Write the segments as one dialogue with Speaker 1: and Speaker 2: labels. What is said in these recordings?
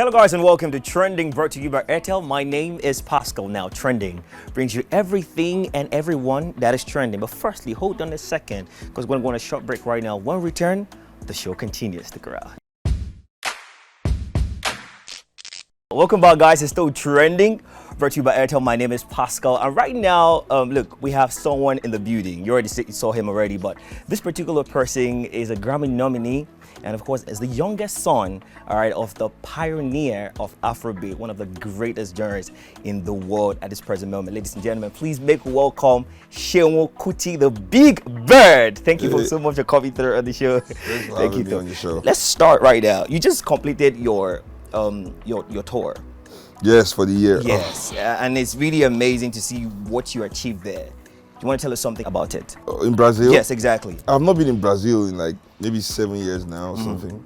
Speaker 1: Hello guys and welcome to Trending, brought to you by Airtel. My name is Pascal. Now Trending brings you everything and everyone that is trending. But firstly, hold on a second because we're going to go on a short break right now. When we return, the show continues. Stick around. Welcome back guys, it's still Trending, brought to you by Airtel. My name is Pascal, and right now, look, we have someone in the building. You saw him already, but this particular person is a Grammy nominee, and of course, is the youngest son, all right, of the pioneer of Afrobeat, one of the greatest genres in the world at this present moment. Ladies and gentlemen, please make welcome SEUN Kuti, the Big Bird. Thank you so much for coming through on the show.
Speaker 2: Thanks for having me on your show.
Speaker 1: Let's start right now. You just completed your tour.
Speaker 2: Yes, for the year.
Speaker 1: Yes, and it's really amazing to see what you achieved there. Do you want to tell us something about it?
Speaker 2: In Brazil?
Speaker 1: Yes, exactly.
Speaker 2: I've not been in Brazil in like maybe 7 years now or something,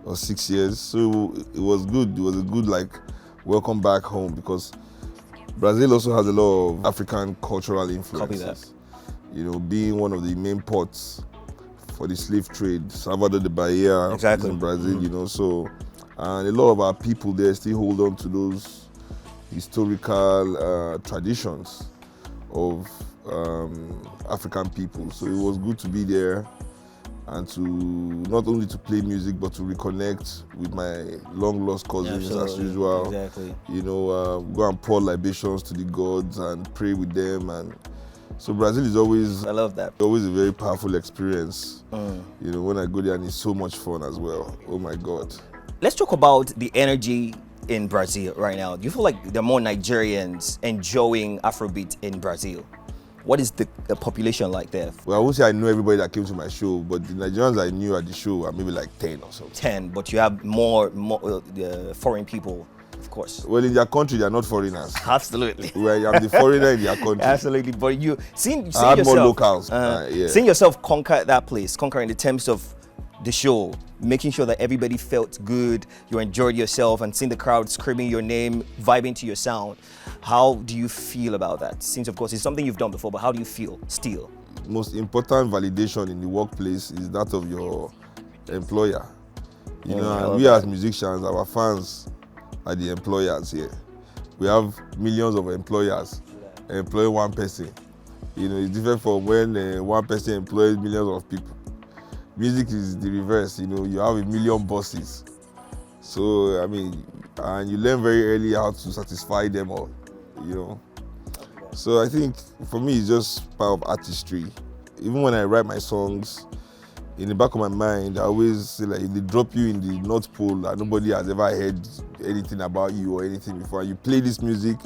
Speaker 2: or 6 years. So it was good. It was a good welcome back home, because Brazil also has a lot of African cultural influences.
Speaker 1: Copy that.
Speaker 2: You know, being one of the main ports for the slave trade, Salvador de Bahia,
Speaker 1: exactly,
Speaker 2: in Brazil. You know, so. And a lot of our people there still hold on to those historical traditions of African people. So it was good to be there and to not only to play music, but to reconnect with my long lost cousins as usual.
Speaker 1: Exactly.
Speaker 2: You know, go and pour libations to the gods and pray with them. And so Brazil is always,
Speaker 1: I love that.
Speaker 2: Always a very powerful experience. You know, when I go there, and it's so much fun as well. Oh my God.
Speaker 1: Let's talk about the energy in Brazil right now. Do you feel like there are more Nigerians enjoying Afrobeat in Brazil? What is the population like there?
Speaker 2: Well, I won't say I know everybody that came to my show, but the Nigerians I knew at the show are maybe like 10 or something.
Speaker 1: 10, but you have more foreign people, of course.
Speaker 2: Well, in their country, they are not foreigners.
Speaker 1: Absolutely.
Speaker 2: Well, I'm the foreigner in their country.
Speaker 1: Absolutely, but you seeing
Speaker 2: yourself, more locals.
Speaker 1: Seeing yourself conquer that place, conquering the terms of the show, making sure that everybody felt good, you enjoyed yourself, and seeing the crowd screaming your name, vibing to your sound. How do you feel about that? Since of course it's something you've done before, but how do you feel still?
Speaker 2: Most important validation in the workplace is that of your employer. You know, and we as musicians, our fans are the employers here. We have millions of employers employ one person. You know, it's different from when one person employs millions of people. Music is the reverse, you know, you have a million bosses. So, I mean, and you learn very early how to satisfy them all, you know. So I think for me, it's just part of artistry. Even when I write my songs, in the back of my mind, I always say like, if they drop you in the North Pole and nobody has ever heard anything about you or anything before, you play this music,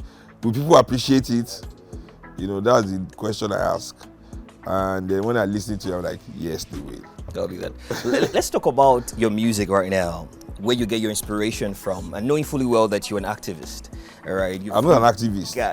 Speaker 2: will people appreciate it? You know, that's the question I ask. And then when I listen to it, I'm like, yes, they will.
Speaker 1: That'll be that. Let's talk about your music right now, where you get your inspiration from, and knowing fully well that you're an activist. All right,
Speaker 2: I'm not an activist.
Speaker 1: Yeah,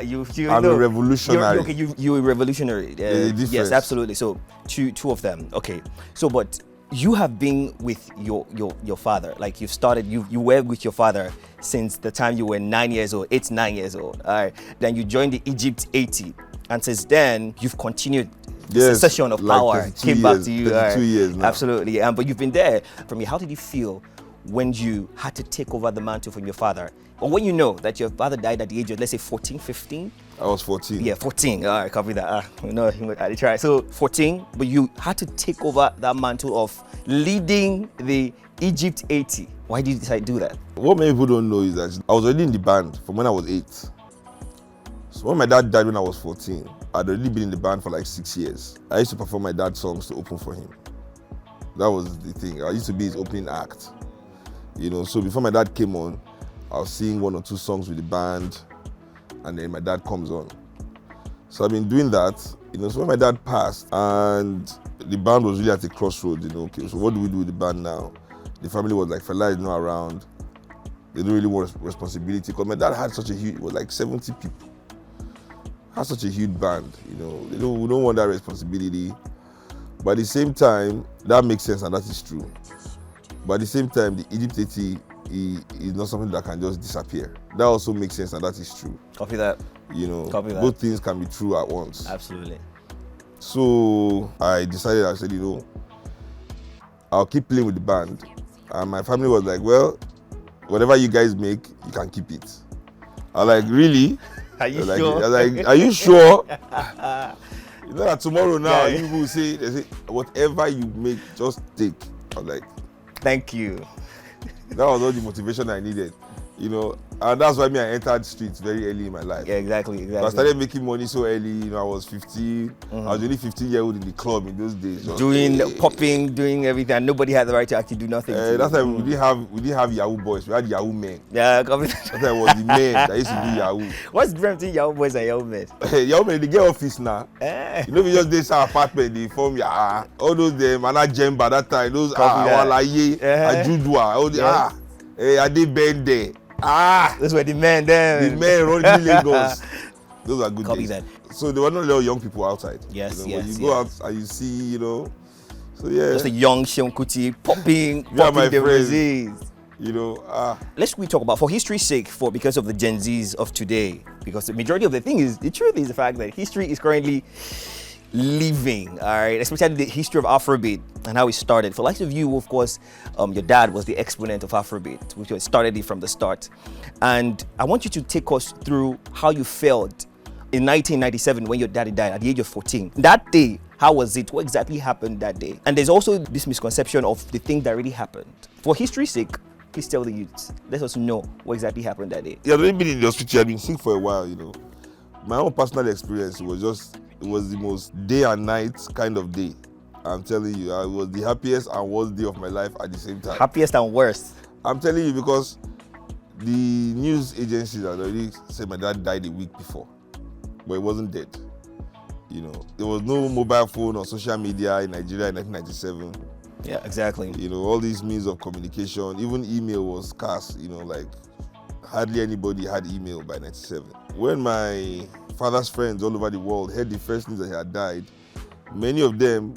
Speaker 2: I'm a revolutionary.
Speaker 1: You're a revolutionary. Yes, absolutely. So two of them. Okay. So, but you have been with your father. Like you've started. You were with your father since the time you were 9 years old. 8, 9 years old. All right. Then you joined the Egypt 80, and since then you've continued. The succession of power came back to you.
Speaker 2: 32 years now.
Speaker 1: Absolutely. But you've been there from me. How did you feel when you had to take over the mantle from your father? Or when you know that your father died at the age of, let's say, 14, 15?
Speaker 2: I was 14.
Speaker 1: Yeah, 14. All right, copy that. No, I tried. So 14, but you had to take over that mantle of leading the Egypt 80. Why did you decide to do that?
Speaker 2: What many people don't know is that I was already in the band from when I was 8. So when my dad died when I was 14, I'd already been in the band for like 6 years. I used to perform my dad's songs to open for him. That was the thing. I used to be his opening act. You know, so before my dad came on, I was singing 1 or 2 songs with the band, and then my dad comes on. So I've been doing that. You know, so when my dad passed, and the band was really at a crossroads, you know, okay, so what do we do with the band now? The family was like, Fela is not around. They don't really want responsibility, because my dad had such a huge, it was like 70 people. Has such a huge band, you know, we don't want that responsibility. But at the same time, that makes sense and that is true. But at the same time, the Egypt 80 is not something that can just disappear. That also makes sense and that is true.
Speaker 1: Copy that.
Speaker 2: You know,
Speaker 1: Copy that.
Speaker 2: Both things can be true at once.
Speaker 1: Absolutely.
Speaker 2: So I decided, I said, you know, I'll keep playing with the band. And my family was like, well, whatever you guys make, you can keep it. I'm like, really?
Speaker 1: Are you
Speaker 2: like,
Speaker 1: sure?
Speaker 2: I was like, are you sure? You know that tomorrow now, you will say, they say, whatever you make, just take. I was like,
Speaker 1: thank you.
Speaker 2: that was all the motivation I needed, you know. And that's why I entered streets very early in my life.
Speaker 1: Yeah, exactly.
Speaker 2: I started making money so early, you know, I was 15. I was only 15-year-old in the club in those days.
Speaker 1: Doing popping, doing everything, and nobody had the right to actually do nothing.
Speaker 2: That time we didn't have Yahoo boys, we had Yahoo men.
Speaker 1: Yeah,
Speaker 2: that time was the men that used to do Yahoo.
Speaker 1: What's the difference between Yahoo boys and Yahoo men?
Speaker 2: Yahoo men, they get office now. You know, we just did some apartment, they form all those Mana Jemba that time, those Walaye, Ajudwa, all the I did bend there.
Speaker 1: Those were the men then.
Speaker 2: The men running Lagos. Those are good days.
Speaker 1: That.
Speaker 2: So there were not a lot of young people outside.
Speaker 1: Yes,
Speaker 2: you know,
Speaker 1: yes.
Speaker 2: When you go out and you see, you know, so yeah.
Speaker 1: Just a young SEUN KUTI popping
Speaker 2: my
Speaker 1: the
Speaker 2: friends.
Speaker 1: disease.
Speaker 2: You know,
Speaker 1: Let's talk about, for history's sake, because of the Gen Zs of today, because the majority of the truth is the fact that history is currently living, all right, especially the history of Afrobeat and how it started. For likes of you, of course, your dad was the exponent of Afrobeat, which started it from the start. And I want you to take us through how you felt in 1997 when your daddy died at the age of 14. That day, how was it? What exactly happened that day? And there's also this misconception of the thing that really happened. For history's sake, please tell the youths. Let us know what exactly happened that day.
Speaker 2: Yeah, I've already been in the hospital. I've been sick for a while, you know. My own personal experience was the most day and night kind of day. I'm telling you, it was the happiest and worst day of my life at the same time.
Speaker 1: Happiest and worst.
Speaker 2: I'm telling you because the news agencies had already said my dad died a week before, but he wasn't dead. You know, there was no mobile phone or social media in Nigeria in 1997.
Speaker 1: Yeah, exactly.
Speaker 2: You know, all these means of communication, even email was scarce, you know, like hardly anybody had email by 97. When my father's friends all over the world heard the first news that he had died, many of them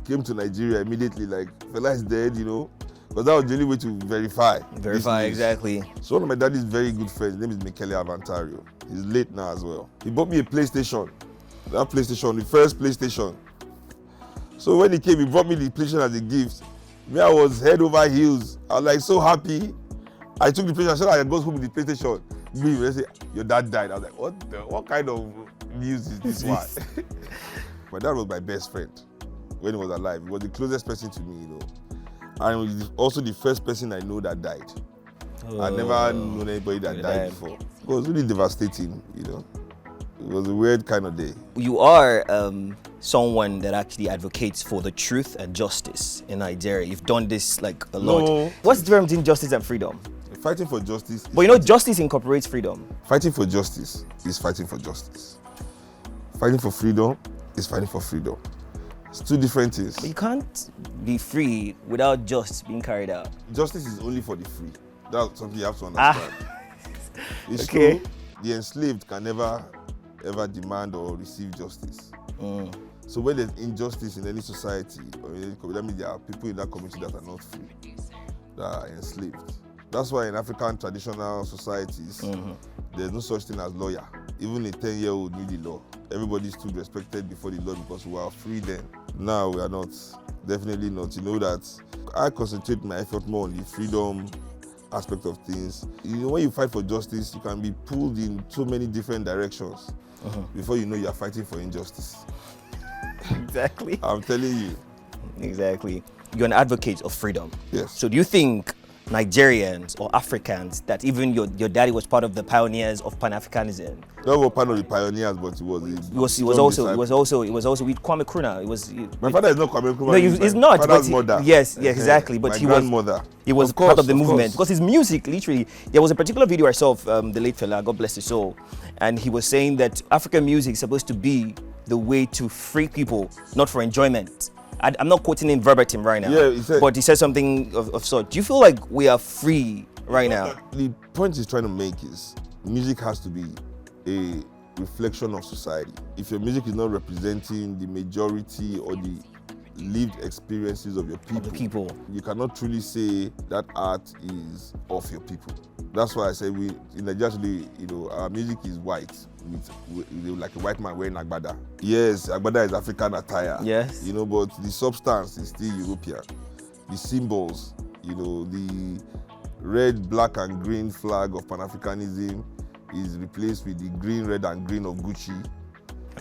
Speaker 2: came to Nigeria immediately, like, fella is dead, you know, because that was the only way to verify.
Speaker 1: Verify, exactly.
Speaker 2: So one of my daddy's very good friends, his name is Michele Avantario. He's late now as well. He bought me a PlayStation. That PlayStation, the first PlayStation. So when he came, he brought me the PlayStation as a gift. Me, I was head over heels. I was like so happy. I took the PlayStation. I said I got home with the PlayStation. They say, your dad died. I was like, what kind of news is this one? My dad was my best friend when he was alive. He was the closest person to me, you know. And he was also the first person I know that died. I'd never known anybody that died before. It was really devastating, you know. It was a weird kind of day.
Speaker 1: You are someone that actually advocates for the truth and justice in Nigeria. You've done this like a lot.
Speaker 2: No.
Speaker 1: What's the difference between justice and freedom?
Speaker 2: Fighting for justice.
Speaker 1: But you know, justice incorporates freedom.
Speaker 2: Fighting for justice is fighting for justice. Fighting for freedom is fighting for freedom. It's two different things.
Speaker 1: But you can't be free without justice being carried out.
Speaker 2: Justice is only for the free. That's something you have to understand. It's
Speaker 1: okay.
Speaker 2: true, the enslaved can never ever demand or receive justice. So when there's injustice in any society, or in any community, that means there are people in that community that are not free, that are enslaved. That's why in African traditional societies, there's no such thing as lawyer. Even a 10-year-old knew the law. Everybody stood respected before the law because we were free then. Now we are not. Definitely not. You know that I concentrate my effort more on the freedom aspect of things. You know, when you fight for justice, you can be pulled in so many different directions. Before you know, you are fighting for injustice.
Speaker 1: Exactly.
Speaker 2: I'm telling you.
Speaker 1: Exactly. You're an advocate of freedom.
Speaker 2: Yes.
Speaker 1: So do you think Nigerians or Africans, that even your daddy was part of the pioneers of Pan-Africanism?
Speaker 2: Not one part of the pioneers, but he was
Speaker 1: also with Kwame Nkrumah.
Speaker 2: My father is not Kwame Nkrumah.
Speaker 1: No, he's not.
Speaker 2: Father's mother.
Speaker 1: Yes, exactly. But
Speaker 2: my grandmother.
Speaker 1: He was part of the movement because his music, literally, there was a particular video I saw of the late fella, God bless his soul, and he was saying that African music is supposed to be the way to free people, not for enjoyment. I'm not quoting him verbatim right now, but he said something of sort. Do you feel like we are free right now?
Speaker 2: The point he's trying to make is music has to be a reflection of society. If your music is not representing the majority or the lived experiences of your people, you cannot truly say that art is of your people. That's why I say we in Nigeria today, you know, our music is white, with like a white man wearing agbada. Yes, agbada is African attire.
Speaker 1: Yes.
Speaker 2: You know, but the substance is still European. The symbols, you know, the red, black, and green flag of Pan-Africanism is replaced with the green, red, and green of Gucci.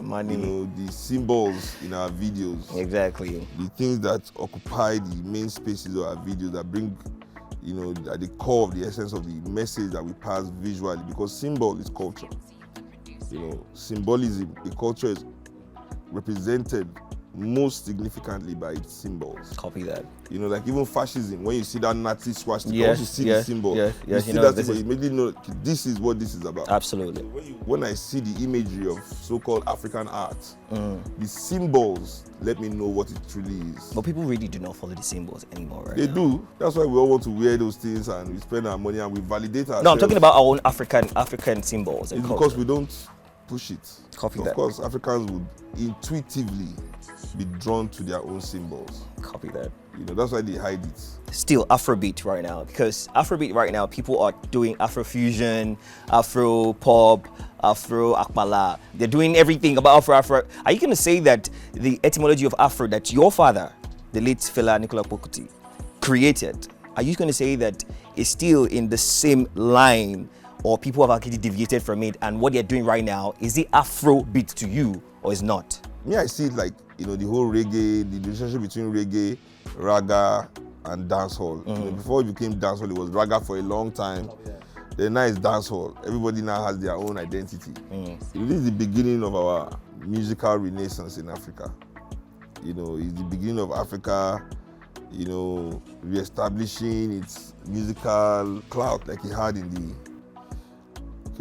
Speaker 1: Money.
Speaker 2: You know, the symbols in our videos.
Speaker 1: Exactly.
Speaker 2: The things that occupy the main spaces of our videos that bring, you know, at the core of the essence of the message that we pass visually, because symbol is culture. You know, symbolism, the culture is represented most significantly by its symbols.
Speaker 1: Copy that.
Speaker 2: You know, like even fascism, when you see that Nazi swastika,
Speaker 1: Yes,
Speaker 2: once you see the symbol, you see
Speaker 1: know,
Speaker 2: that symbol, you immediately know this is what this is about.
Speaker 1: Absolutely.
Speaker 2: When I see the imagery of so-called African art, the symbols let me know what it truly is.
Speaker 1: But people really do not follow the symbols anymore, right?
Speaker 2: They do. That's why we all want to wear those things and we spend our money and we validate ourselves.
Speaker 1: No, I'm talking about our own African symbols.
Speaker 2: It's because we don't push it.
Speaker 1: Copy
Speaker 2: of
Speaker 1: that.
Speaker 2: course, Africans would intuitively be drawn to their own symbols.
Speaker 1: Copy that.
Speaker 2: You know, that's why they hide it.
Speaker 1: Still Afrobeat right now, because Afrobeat right now, people are doing Afrofusion, Afro pop, Afro akpala. They're doing everything about Afro. Are you going to say that the etymology of Afro that your father, the late fella Nicola Kuti, created, are you going to say that it's still in the same line, or people have actually deviated from it, and what they're doing right now, is it Afrobeat to you or is not?
Speaker 2: Me, I see it like, you know, the whole reggae, the relationship between reggae, raga, and dancehall. You know, before it became dancehall, it was raga for a long time. Then now it's dancehall. Everybody now has their own identity. This is the beginning of our musical renaissance in Africa. You know, it's the beginning of Africa, you know, reestablishing its musical clout like it had in the,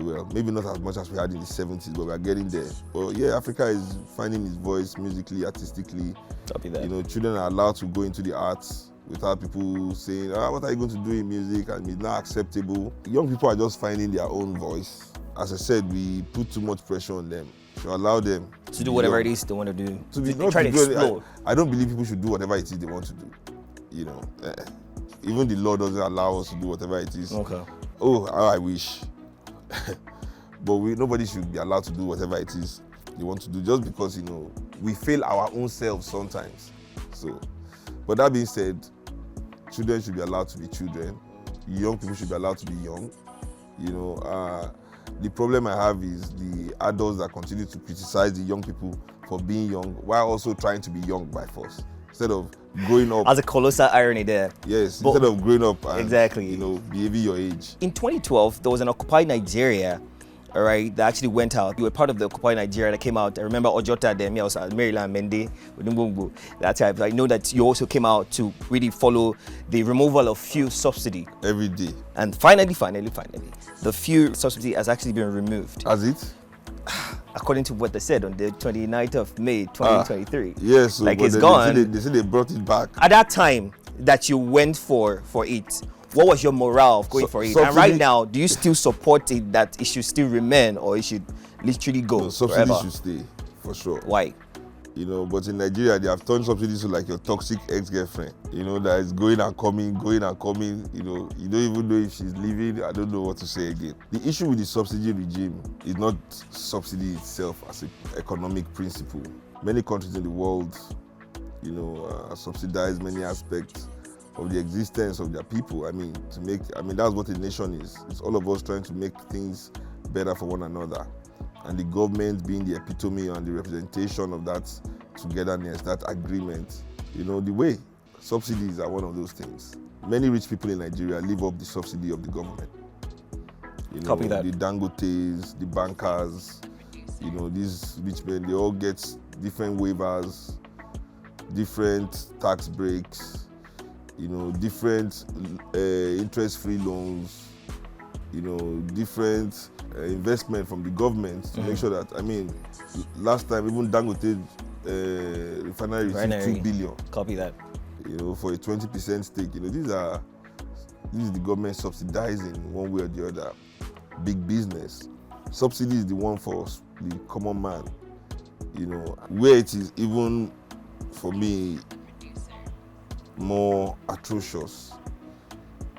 Speaker 2: well, maybe not as much as we had in the 70s, but we're getting there. But yeah, Africa is finding its voice musically, artistically.
Speaker 1: Copy that.
Speaker 2: You know, children are allowed to go into the arts without people saying, what are you going to do in music? And it's not acceptable. Young people are just finding their own voice. As I said, we put too much pressure on them. So allow them
Speaker 1: to do whatever it is they want to do.
Speaker 2: Try to explore. I don't believe people should do whatever it is they want to do. You know, even the law doesn't allow us to do whatever it is.
Speaker 1: Okay.
Speaker 2: Oh, how I wish. But nobody should be allowed to do whatever it is they want to do just because, you know, we fail our own selves sometimes. So, but that being said, children should be allowed to be children. Young people should be allowed to be young. You know, the problem I have is the adults that continue to criticize the young people for being young while also trying to be young by force. Instead of growing up.
Speaker 1: As a colossal irony there.
Speaker 2: Yes, instead of growing up and,
Speaker 1: exactly,
Speaker 2: you know, behaving your age.
Speaker 1: In 2012, there was an Occupy Nigeria, all right, that actually went out. You were part of the Occupy Nigeria that came out. I remember Ojota there, me also, Maryland, Mende, that type. I know that you also came out to really follow the removal of fuel subsidy.
Speaker 2: Every day.
Speaker 1: And finally, the fuel subsidy has actually been removed.
Speaker 2: Has it?
Speaker 1: According to what they said on the 29th of May, 2023.
Speaker 2: Yes, so,
Speaker 1: like it's gone.
Speaker 2: They said they brought it back.
Speaker 1: At that time that you went for it, what was your morale of going for it? And right now, do you still support it that it should still remain or it should literally go?
Speaker 2: No, subsidy should stay, for sure.
Speaker 1: Why?
Speaker 2: You know, but in Nigeria, they have turned subsidies to like your toxic ex-girlfriend. You know, that is going and coming. You know, you don't even know if she's leaving. I don't know what to say again. The issue with the subsidy regime is not subsidy itself as an economic principle. Many countries in the world, you know, subsidize many aspects of the existence of their people. That's what a nation is. It's all of us trying to make things better for one another. And the government being the epitome and the representation of that togetherness, that agreement. You know, the way subsidies are one of those things. Many rich people in Nigeria live up the subsidy of the government. You know,
Speaker 1: Copy that.
Speaker 2: The Dangotes, the bankers, you know, these rich men, they all get different waivers, different tax breaks, you know, different interest-free loans, you know, different investment from the government to make sure that, last time even Dangote refinery received 2 billion.
Speaker 1: Copy that.
Speaker 2: You know, for a 20% stake. You know, this is the government subsidizing one way or the other big business. Subsidy is the one for the common man. You know, where it is even for me more atrocious.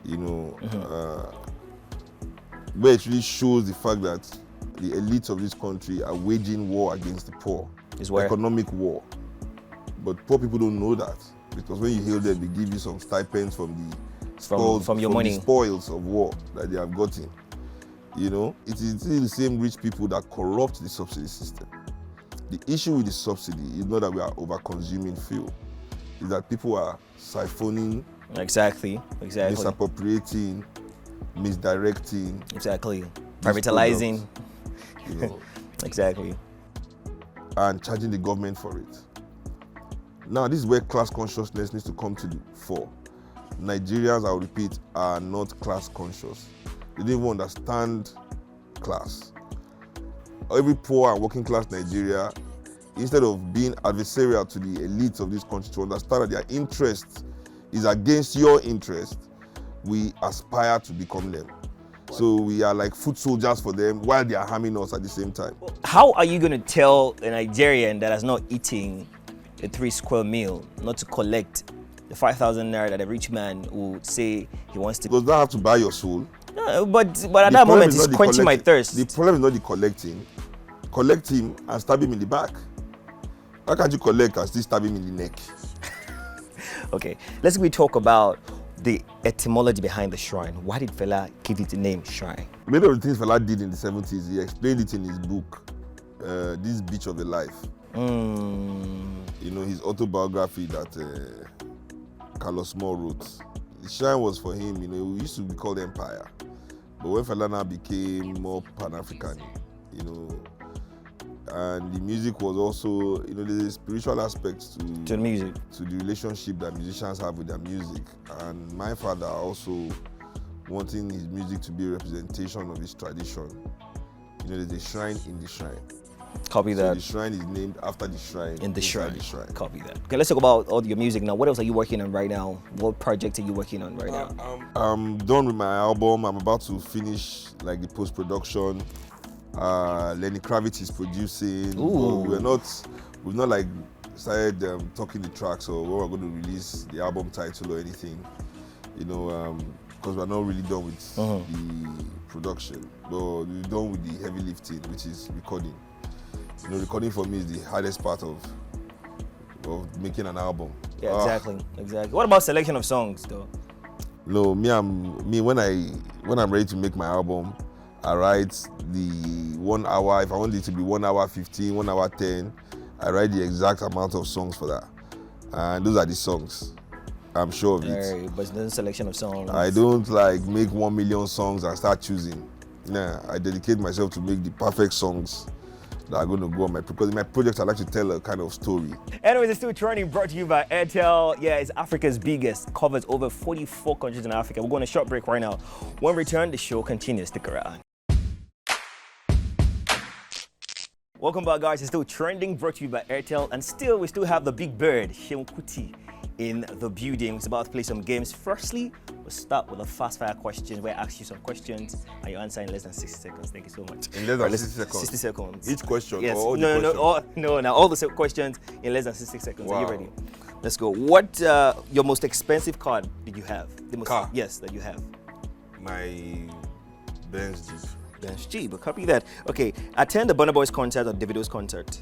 Speaker 2: You know. Where it really shows the fact that the elites of this country are waging war against the poor.
Speaker 1: Is where?
Speaker 2: Economic war. But poor people don't know that. Because when you hail them, they give you some stipends from the
Speaker 1: from your money.
Speaker 2: The spoils of war that they have gotten. You know, it is still the same rich people that corrupt the subsidy system. The issue with the subsidy is not that we are over-consuming fuel. It's that people are siphoning,
Speaker 1: Exactly.
Speaker 2: misappropriating, misdirecting.
Speaker 1: Exactly. Privatizing.
Speaker 2: You know,
Speaker 1: Exactly.
Speaker 2: and charging the government for it. Now, this is where class consciousness needs to come to the fore. Nigerians, I'll repeat, are not class conscious. They don't even understand class. Every poor and working class Nigeria, instead of being adversarial to the elites of this country to understand that their interest is against your interest, we aspire to become them. So we are like foot soldiers for them while they are harming us at the same time.
Speaker 1: How are you going to tell a Nigerian that is not eating a 3-square meal not to collect the 5,000 naira that a rich man will say he wants to?
Speaker 2: Does that have to buy your soul?
Speaker 1: No, but at that moment, it's quenching my thirst.
Speaker 2: The problem is not the collecting. Collect him and stab him in the back. How can't you collect and still stab him in the neck?
Speaker 1: Okay, let's talk about the etymology behind the shrine. Why did Fela give it the name shrine?
Speaker 2: Many of the things Fela did in the 70s, he explained it in his book, This Beach of a Life. You know, his autobiography that Carlos Moore wrote. The shrine was for him, you know, we used to be called Empire. But when Fela now became more Pan-African, you know, and the music was also, you know, there's a spiritual aspect to
Speaker 1: the music,
Speaker 2: to the relationship that musicians have with their music. And my father also wanting his music to be a representation of his tradition. You know, there's a shrine in the shrine.
Speaker 1: Copy that.
Speaker 2: So the shrine is named after the shrine.
Speaker 1: In the shrine. Copy that. Okay, let's talk about all your music now. What else are you working on right now? What project are you working on right now?
Speaker 2: I'm done with my album. I'm about to finish like the post-production. Lenny Kravitz is producing. We've not like started talking the tracks or when we're going to release the album title or anything. You know, because we're not really done with the production, but we're done with the heavy lifting, which is recording. You know, recording for me is the hardest part of making an album.
Speaker 1: Yeah, exactly. What about selection of songs, though?
Speaker 2: No, when I'm ready to make my album, I write the 1 hour. If I want it to be 1 hour 15, 1 hour 10, I write the exact amount of songs for that, and those are the songs. I'm sure of it.
Speaker 1: Right, but there's a selection of songs.
Speaker 2: I don't like make 1 million songs and start choosing. Nah, I dedicate myself to make the perfect songs that are going to go on because in my project I like to tell a kind of story.
Speaker 1: Anyways, it's still trending, brought to you by Airtel. Yeah, it's Africa's biggest, covers over 44 countries in Africa. We're going on a short break right now. When we return, the show continues. Stick around. Welcome back, guys. It's still trending, brought to you by Airtel, and we still have the big bird, SEUN KUTI, in the building. It's about to play some games. Firstly, we'll start with a fast-fire question where I ask you some questions and you answer in less than 60 seconds. Thank you so much.
Speaker 2: In less than 60 seconds?
Speaker 1: 60 seconds.
Speaker 2: Each question?
Speaker 1: Yes.
Speaker 2: Or all the questions?
Speaker 1: Now all the questions in less than 60 seconds.
Speaker 2: Wow.
Speaker 1: Are you ready? Let's go. What your most expensive card did you have?
Speaker 2: Car?
Speaker 1: Yes, that you have.
Speaker 2: My Benz Jeep.
Speaker 1: Benz Jeep, but copy that. Okay, attend the Burna Boy's concert or Davido's concert?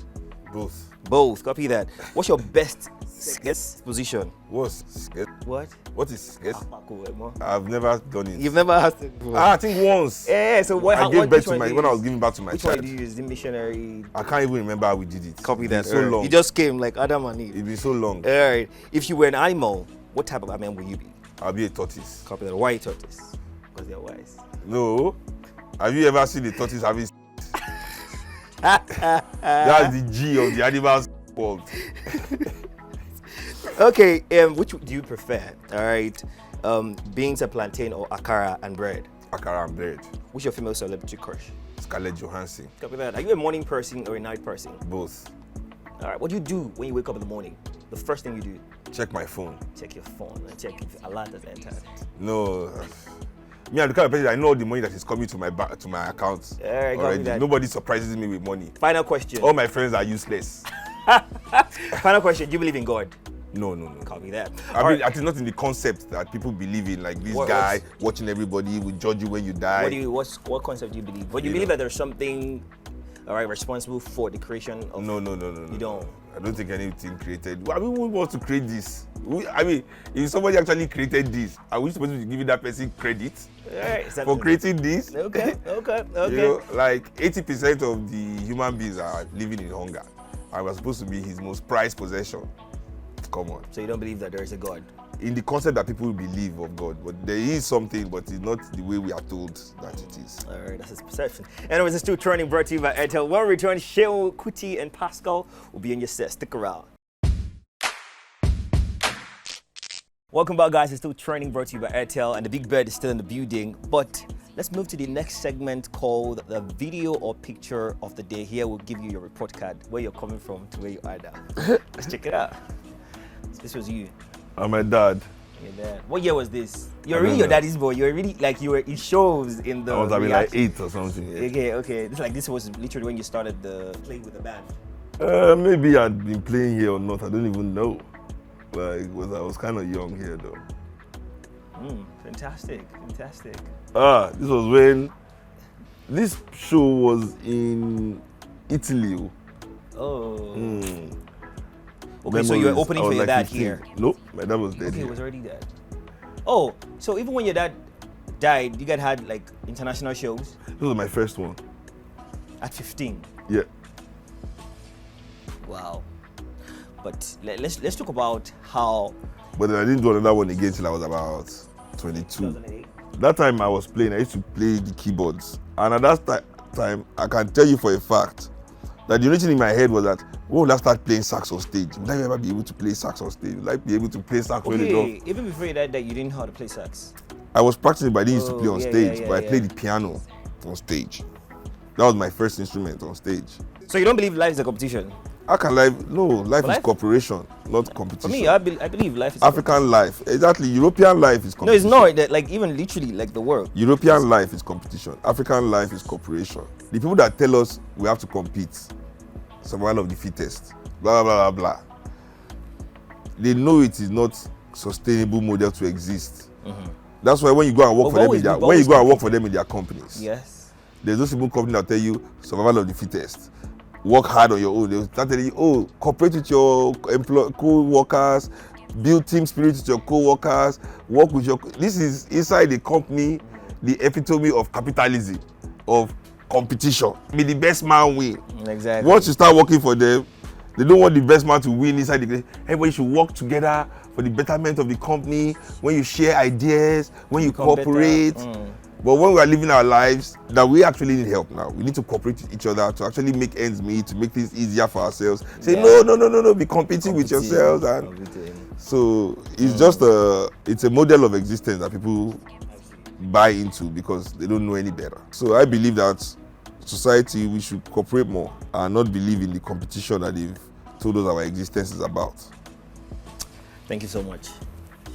Speaker 2: Both.
Speaker 1: Copy that. What's your best sketch position?
Speaker 2: What's sketch?
Speaker 1: What
Speaker 2: is sketch?
Speaker 1: Cool,
Speaker 2: I've never done it.
Speaker 1: You've never asked it before?
Speaker 2: I think once.
Speaker 1: Yeah, so what?
Speaker 2: I gave birth to when I was giving back to my
Speaker 1: Which
Speaker 2: child.
Speaker 1: one did you use? The missionary?
Speaker 2: I can't even remember how we did it.
Speaker 1: Copy that.
Speaker 2: It's so long.
Speaker 1: You just came like Adam and Eve.
Speaker 2: It's been so long.
Speaker 1: All right. If you were an animal, what type of animal will you be?
Speaker 2: I'll be a tortoise.
Speaker 1: Copy that. Why a tortoise? Because they're wise.
Speaker 2: No. Have you ever seen a tortoise having That's the G of the animals world.
Speaker 1: Okay, which do you prefer? All right, beans and plantain or akara and bread?
Speaker 2: Akara and bread.
Speaker 1: Who's your female celebrity crush?
Speaker 2: Scarlett Johansson.
Speaker 1: Copy that. Are you a morning person or a night person?
Speaker 2: Both.
Speaker 1: All right, what do you do when you wake up in the morning? The first thing you do?
Speaker 2: Check my phone.
Speaker 1: Check your phone and check if alert has entered.
Speaker 2: No. Me, I'm the kind of person I know the money that is coming to my account already. Nobody surprises me with money.
Speaker 1: Final question.
Speaker 2: All my friends are useless.
Speaker 1: Final question. Do you believe in God?
Speaker 2: No.
Speaker 1: Copy that.
Speaker 2: I mean, it is not in the concept that people believe in, like this guy watching everybody will judge you when you die.
Speaker 1: What concept do you believe? But you believe that there's something all right, responsible for the creation of...
Speaker 2: No.
Speaker 1: You don't?
Speaker 2: I don't think anything created. I mean, who wants to create this? I mean, if somebody actually created this, are we supposed to be giving that person credit for creating this?
Speaker 1: Okay.
Speaker 2: You know, like 80% of the human beings are living in hunger. And we're supposed to be his most prized possession. Come on.
Speaker 1: So you don't believe that there is a God?
Speaker 2: In the concept that people believe of God, but there is something, but it's not the way we are told that it is.
Speaker 1: All right, that's his perception. Anyways, it's still trending, brought to you by Airtel. When we return, SEUN KUTI and Pascal will be in your set. Stick around. Welcome back, guys. It's still trending, brought to you by Airtel, and the big bird is still in the building. But let's move to the next segment called the video or picture of the day. Here we'll give you your report card, where you're coming from to where you are now. Let's check it out. This was you.
Speaker 2: I'm my dad.
Speaker 1: Your dad. What year was this? You're really your daddy's boy. You're really like you were. It shows in the.
Speaker 2: I was having like 8 or something. Yeah.
Speaker 1: Okay. This was literally when you started playing with the band.
Speaker 2: Maybe I'd been playing here or not. I don't even know. Like, I was kind of young here though.
Speaker 1: Fantastic.
Speaker 2: This was when this show was in Italy.
Speaker 1: Oh. Okay, so you were opening for your
Speaker 2: like
Speaker 1: dad
Speaker 2: 15.
Speaker 1: here?
Speaker 2: Nope, my dad was dead.
Speaker 1: Okay,
Speaker 2: here.
Speaker 1: he was already dead. Oh, so even when your dad died, you guys had like international shows?
Speaker 2: This was my first one.
Speaker 1: At 15?
Speaker 2: Yeah.
Speaker 1: Wow. But let's talk about how...
Speaker 2: But then I didn't do another one again till I was about 22.
Speaker 1: 2008?
Speaker 2: That time I was playing, I used to play the keyboards. And at that time, I can tell you for a fact that the only thing in my head was that, when will I start playing sax on stage? Will I ever be able to play sax on stage? Will I be able to play sax when it
Speaker 1: Okay, even before you died, that you didn't know how to play sax?
Speaker 2: I was practicing, but I didn't used to play on stage.
Speaker 1: Yeah,
Speaker 2: but I played the piano on stage. That was my first instrument on stage.
Speaker 1: So you don't believe life is a competition?
Speaker 2: How can life? No, life is cooperation, not competition.
Speaker 1: For me, I believe life is
Speaker 2: African life, exactly. European life is competition.
Speaker 1: No, it's not. That, like even literally, like the world.
Speaker 2: European life is competition. African life is cooperation. The people that tell us we have to compete, survival of the fittest, blah blah blah blah. They know it is not sustainable model to exist. That's why when you go and work for them, work for them in their companies.
Speaker 1: Yes.
Speaker 2: There's those people company that tell you survival of the fittest. Work hard on your own. They'll start telling you, cooperate with your co-workers, build team spirit with your co-workers, work with your... This is inside the company, the epitome of capitalism, of competition. Be the best man win.
Speaker 1: Exactly.
Speaker 2: Once you start working for them, they don't want the best man to win inside the... Everybody should work together for the betterment of the company, when you share ideas, when you cooperate. But when we are living our lives, that we actually need help now. We need to cooperate with each other to actually make ends meet, to make things easier for ourselves. Say, no, be competing with yourselves. And so it's just it's a model of existence that people buy into because they don't know any better. So I believe that society, we should cooperate more and not believe in the competition that they've told us our existence is about.
Speaker 1: Thank you so much,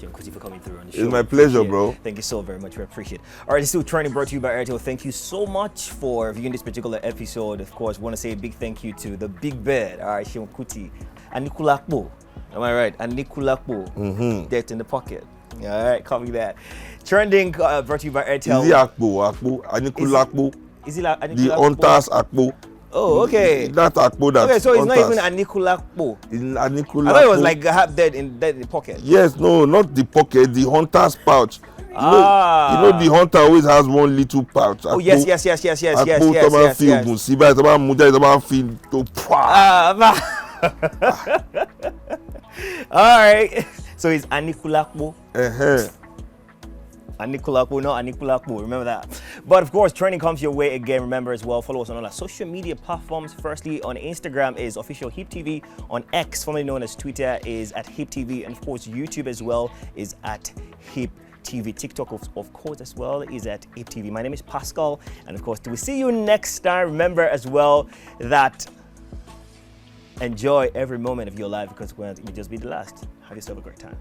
Speaker 1: SEUN KUTI, for coming through on the show.
Speaker 2: It's my pleasure, bro.
Speaker 1: Thank you so very much. We appreciate it. All right, it's still trending, brought to you by Airtel. Thank you so much for viewing this particular episode. Of course, want to say a big thank you to the big bird, all right, SEUN KUTI, Anikulakbo. Am I right? Anikulakbo. Death in the pocket. All right, copy that. Trending, brought to you by Airtel.
Speaker 2: Is it Akbo? Anikulakbo?
Speaker 1: Is it like
Speaker 2: the Hunters Akbo?
Speaker 1: Oh, okay.
Speaker 2: That Akbo that.
Speaker 1: Okay, so it's
Speaker 2: Hunters.
Speaker 1: not even Anikulakbo.
Speaker 2: It's Anikulakbo.
Speaker 1: I thought it was like half dead in the pocket.
Speaker 2: Yes, no, not the pocket, the hunter's pouch. You know the hunter always has one little pouch.
Speaker 1: Oh, yes. All right. So it's Anikulakbo. Anikulakbo, not Anikulakbo. Remember that. But of course, trending comes your way again. Remember as well, follow us on all our social media platforms. Firstly, on Instagram is official HIPTV. On X, formerly known as Twitter, is at HIPTV. And of course, YouTube as well is at HIPTV. TikTok, of course, as well is at HIPTV. My name is Pascal. And of course, we see you next time. Remember as well that enjoy every moment of your life because it will just be the last. Have yourself a great time.